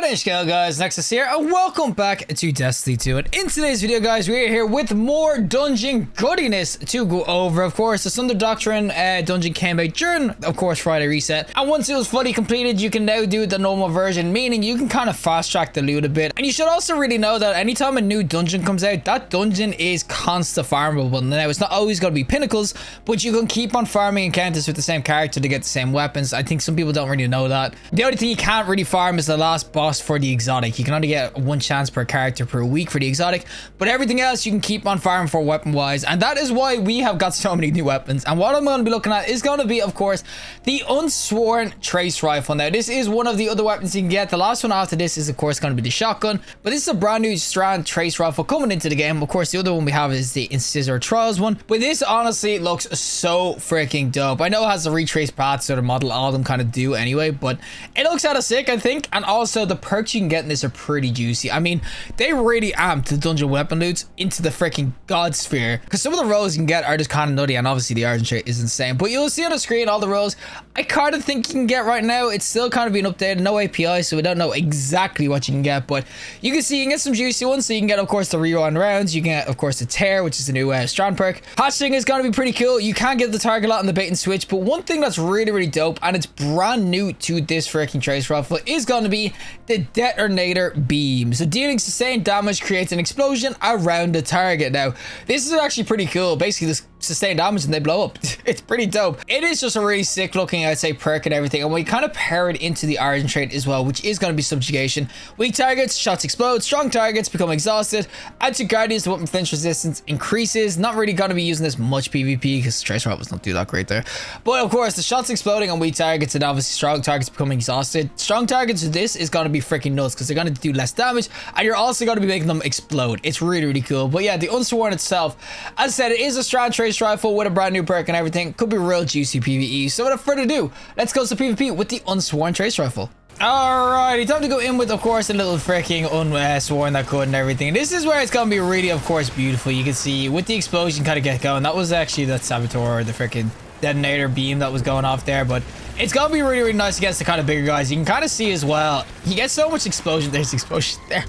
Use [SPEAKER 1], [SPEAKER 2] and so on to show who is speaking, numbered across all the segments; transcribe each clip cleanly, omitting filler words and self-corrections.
[SPEAKER 1] Cutting scale, guys, Nexas here, and welcome back to Destiny 2. And in today's video, guys, we are here with more dungeon goodiness to go over. Of course, the Sundered Doctrine dungeon came out during, of course, Friday reset. And once it was fully completed, you can now do the normal version, meaning you can kind of fast track the loot a bit. And you should also really know that anytime a new dungeon comes out, that dungeon is constant farmable. Now, it's not always going to be pinnacles, but you can keep on farming encounters with the same character to get the same weapons. I think some people don't really know that. The only thing you can't really farm is the last boss for the exotic. You can only get one chance per character per week for the exotic, but everything else you can keep on farming for weapon wise, and that is why we have got so many new weapons. And what I'm going to be looking at is going to be, of course, the Unsworn trace rifle. Now, this is one of the other weapons you can get. The last one after this is, of course, going to be the shotgun, but this is a brand new Strand trace rifle coming into the game. Of course, the other one we have is the Incisor Trials one, but this honestly looks so freaking dope. I know it has the retrace path sort of model, all of them kind of do anyway, but it looks kind of sick, I think. And also the perks you can get in this are pretty juicy. I mean, they really amped the dungeon weapon loots into the freaking god sphere, because some of the rolls you can get are just kind of nutty, and obviously the Argent trait is insane. But you'll see on the screen all the rolls I kind of think you can get right now. It's still kind of being updated, no API, so we don't know exactly what you can get, but you can see you can get some juicy ones. So you can get, of course, the rewind rounds. You can get, of course, the tear, which is the new Strand perk. Hatching is going to be pretty cool. You can get the target lot on the bait and switch, but one thing that's really dope, and it's brand new to this freaking trace rifle, is going to be the detonator beam. So dealing sustained damage creates an explosion around the target. Now, this is actually pretty cool. Basically, this sustain damage and they blow up. It's pretty dope. It is just a really sick looking, I'd say, perk and everything, and we kind of pair it into the Argent trait as well, which is going to be subjugation. Weak targets, shots explode. Strong targets become exhausted. Add to guardians, the weapon flinch resistance increases. Not really going to be using this much PvP because trace rifles don't do that great there, but of course the shots exploding on weak targets, and obviously strong targets becoming exhausted. Strong targets with this is going to be freaking nuts because they're going to do less damage, and you're also going to be making them explode. It's really cool. But yeah, the Unsworn itself, as I said, it is a Strand trace rifle with a brand new perk and everything. Could be real juicy PvE. So without further ado, let's go to PvP with the Unsworn trace rifle. Alrighty, time to go in with, of course, a little freaking Unsworn that could and everything. This is where it's gonna be really, of course, beautiful. You can see with the explosion kind of get going. That was actually that saboteur, the freaking detonator beam that was going off there, but it's gonna be really nice against the kind of bigger guys. You can kind of see as well, you get so much explosion. There's explosion there.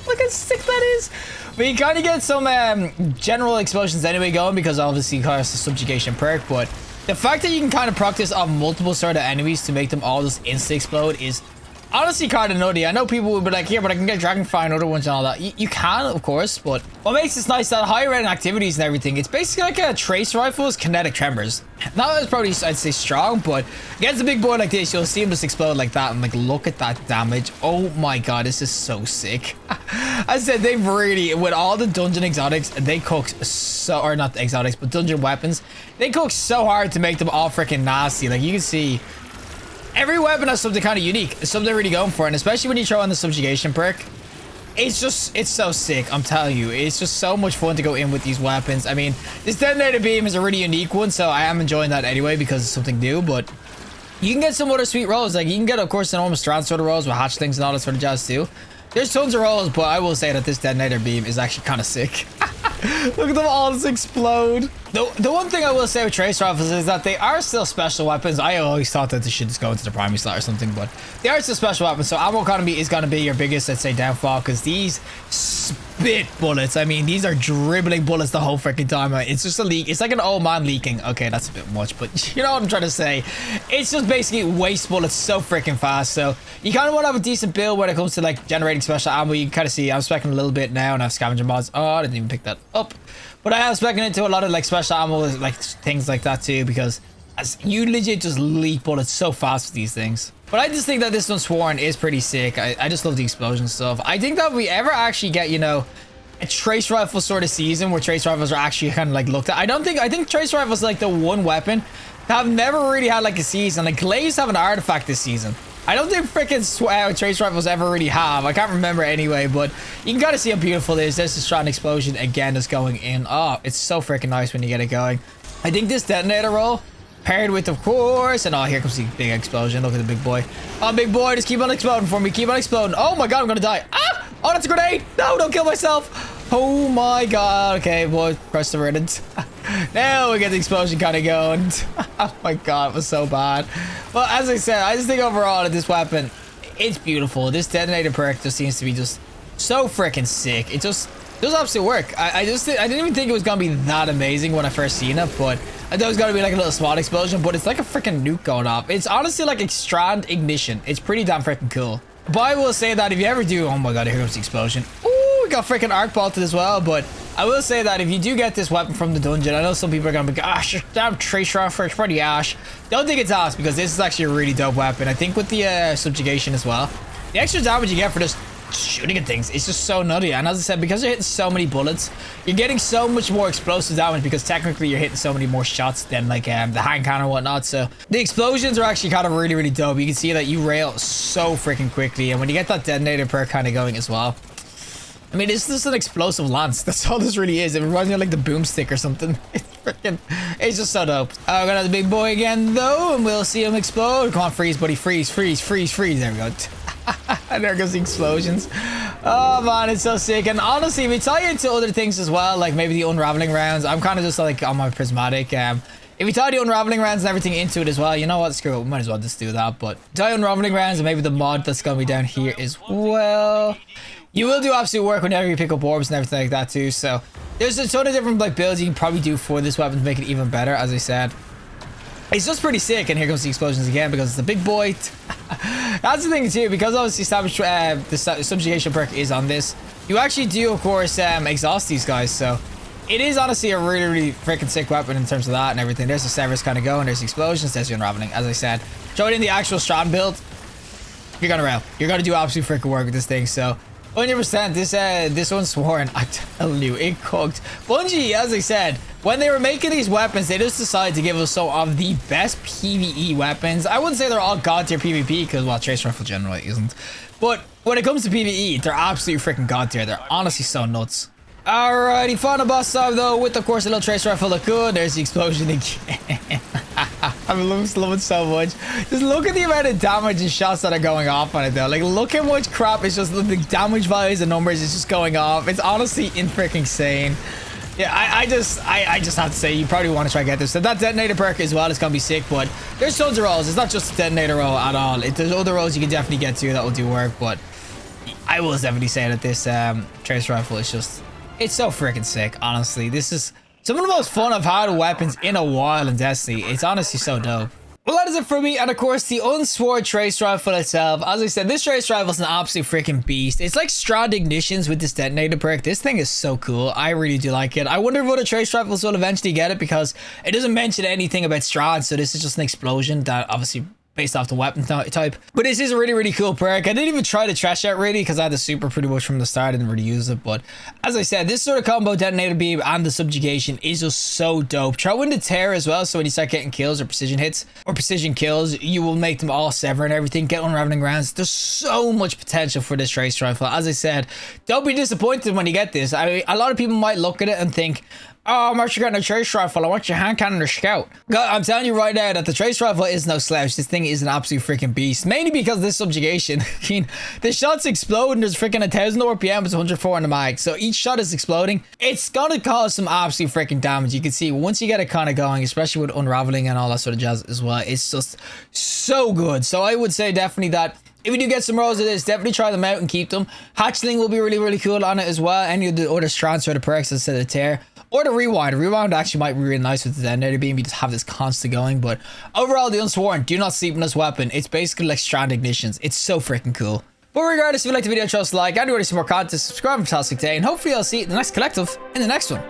[SPEAKER 1] Look how sick that is. But you kind of get some general explosions anyway going, because obviously it has the subjugation perk. But the fact that you can kind of practice on multiple sort of enemies to make them all just insta explode is honestly kind of nutty. I know people will be like, yeah, but I can get Dragonfly and other ones and all that. You can, of course, but what makes this nice, that higher end activities and everything, it's basically like a trace rifle's kinetic tremors. Not as probably, I'd say, strong, but against a big boy like this, you'll see him just explode like that, and like, look at that damage. Oh my god, this is so sick. I said, they've really, with all the dungeon exotics, they cook so, or not the exotics, but dungeon weapons, they cook so hard to make them all freaking nasty. Like, you can see every weapon has something kind of unique, something really going for it, and especially when you throw in the subjugation perk, it's so sick. I'm telling you, it's just so much fun to go in with these weapons. I mean, this detonator beam is a really unique one, so I am enjoying that anyway because it's something new. But you can get some other sweet rolls. Like, you can get, of course, the normal Strand sort of rolls with hatchlings and all that sort of jazz too. There's tons of rolls, but I will say that this detonator beam is actually kind of sick. Look at them all just explode. The one thing I will say with trace rifles is that they are still special weapons. I always thought that they should just go into the primary slot or something, but they are still special weapons. So ammo economy is going to be your biggest, I'd say, downfall, because these spit bullets. I mean, these are dribbling bullets the whole freaking time. It's just a leak. It's like an old man leaking. Okay, that's a bit much, but you know what I'm trying to say. It's just basically waste bullets so freaking fast. So you kind of want to have a decent build when it comes to like generating special ammo. You can kind of see I'm specking a little bit now, and I have scavenger mods. Oh, I didn't even pick that up. But I am specking into a lot of like special ammo, like things like that too, because as you legit just leak bullets so fast with these things. But I just think that this Unsworn is pretty sick. I just love the explosion stuff. I think that if we ever actually get, you know, a trace rifle sort of season where trace rifles are actually kind of like looked at. I think trace rifles like the one weapon that have never really had like a season. Like Glaives have an artifact this season. I don't think freaking trace rifles ever really have. I can't remember anyway, but you can kind of see how beautiful it is. There's the Strand explosion again that's going in. Oh, it's so freaking nice when you get it going. I think this detonator roll paired with, of course, and oh, here comes the big explosion. Look at the big boy. Oh, big boy, just keep on exploding for me. Keep on exploding. Oh my god, I'm gonna die. Ah! Oh, that's a grenade. No, don't kill myself. Oh my god. Okay, boy, press the riddance. Now we get the explosion kind of going. Oh my god, it was so bad. Well, as I said, I just think overall that this weapon, It's beautiful. This detonator perk just seems to be just so freaking sick. It just does absolute work. I didn't even think it was gonna be that amazing when I first seen it, but I thought it was gonna be like a little small explosion, but it's like a freaking nuke going off. It's honestly like a Strand ignition. It's pretty damn freaking cool. But I will say that if you ever do, oh my god, here comes the explosion. Ooh, we got freaking arc bolted as well. But I will say that if you do get this weapon from the dungeon, I know some people are gonna be, gosh, damn trace rifle, it's pretty ash. Don't think it's ash, because this is actually a really dope weapon. I think with the subjugation as well, the extra damage you get for this shooting at things, it's just so nutty. And as I said, because you're hitting so many bullets, you're getting so much more explosive damage, because technically you're hitting so many more shots than like the hand cannon and whatnot. So the explosions are actually kind of really dope. You can see that you rail so freaking quickly, and when you get that detonator perk kind of going as well, I mean, it's just an explosive lance. That's all this really is. It reminds me of like the boomstick or something. It's just so dope. We're gonna have the big boy again though, and we'll see him explode. Come on, freeze, buddy, freeze. There we go. And there goes the explosions. Oh man, it's so sick. And honestly, if we tie into other things as well, like maybe the unraveling rounds, I'm kind of just like on my prismatic. If we tie the unraveling rounds and everything into it as well, you know what, screw it, we might as well just do that. But tie unraveling rounds and maybe the mod that's gonna be down here as well. You will do absolute work whenever you pick up orbs and everything like that too. So there's a ton of different like builds you can probably do for this weapon to make it even better. As I said, it's just pretty sick. And here goes the explosions again, because it's a big boy. That's the thing too, because obviously the subjugation perk is on this. You actually do, of course, exhaust these guys. So it is honestly a really freaking sick weapon in terms of that and everything. There's the Severs kind of going. There's the explosions. There's the unraveling. As I said, throw it in the actual Strand build, you're gonna rail. You're gonna do absolute freaking work with this thing. So 100%, this Unsworn, I'm telling you, it cooked. Bungie, as I said, when they were making these weapons, they just decided to give us some of the best PvE weapons. I wouldn't say they're all god tier PvP, because, well, Trace Rifle generally isn't. But when it comes to PvE, they're absolutely freaking god tier. They're honestly so nuts. Alrighty, final boss time though, with of course a little Trace Rifle. Look good. There's the explosion again. I'm loving so much. Just look at the amount of damage and shots that are going off on it though. Like, look how much crap. It's just the damage values and numbers is just going off. It's honestly insane. Yeah, I just have to say, you probably want to try to get this. So that detonator perk as well is gonna be sick, but there's tons of rolls. It's not just a detonator roll at all. There's other rolls you can definitely get to that will do work, but I will definitely say that this Trace Rifle is just, it's so freaking sick. Honestly, this is some of the most fun I've had with weapons in a while in Destiny. It's honestly so dope. Well, that is it for me. And of course, the Unsworn Trace Rifle itself. As I said, this Trace Rifle is an absolute freaking beast. It's like Strand ignitions with this detonator perk. This thing is so cool. I really do like it. I wonder if other Trace Rifles will eventually get it, because it doesn't mention anything about Strand. So this is just an explosion that obviously based off the weapon type. But this is a really cool perk. I didn't even try to trash out really, because I had the super pretty much from the start. I didn't really use it, but as I said, this sort of combo detonator beam and the subjugation is just so dope. Throw in the tear as well, so when you start getting kills or precision hits or precision kills, you will make them all sever and everything. Get unraveling rounds. There's so much potential for this Trace Rifle. As I said, don't be disappointed when you get this. I mean, a lot of people might look at it and think, oh, I'm actually getting a Trace Rifle. I want your hand cannon or scout. God, I'm telling you right now that the Trace Rifle is no slouch. This thing is an absolute freaking beast. Mainly because of this subjugation. I mean, the shots explode and there's freaking 1,000 RPM. It's 104 on the mag. So each shot is exploding. It's gonna cause some absolute freaking damage. You can see once you get it kind of going, especially with unraveling and all that sort of jazz as well, it's just so good. So I would say definitely that if you do get some rolls of this, definitely try them out and keep them. Hatchling will be really cool on it as well. Any of the other strands or the perks instead of the tear. Or the rewind. Rewind actually might be really nice with the detonator beam. You just have this constant going. But overall, the Unsworn, do not sleep on this weapon. It's basically like Strand ignitions. It's so freaking cool. But regardless, if you like the video, trust like. And you want to see more content, subscribe. Fantastic day. And hopefully I'll see you in the next collective in the next one.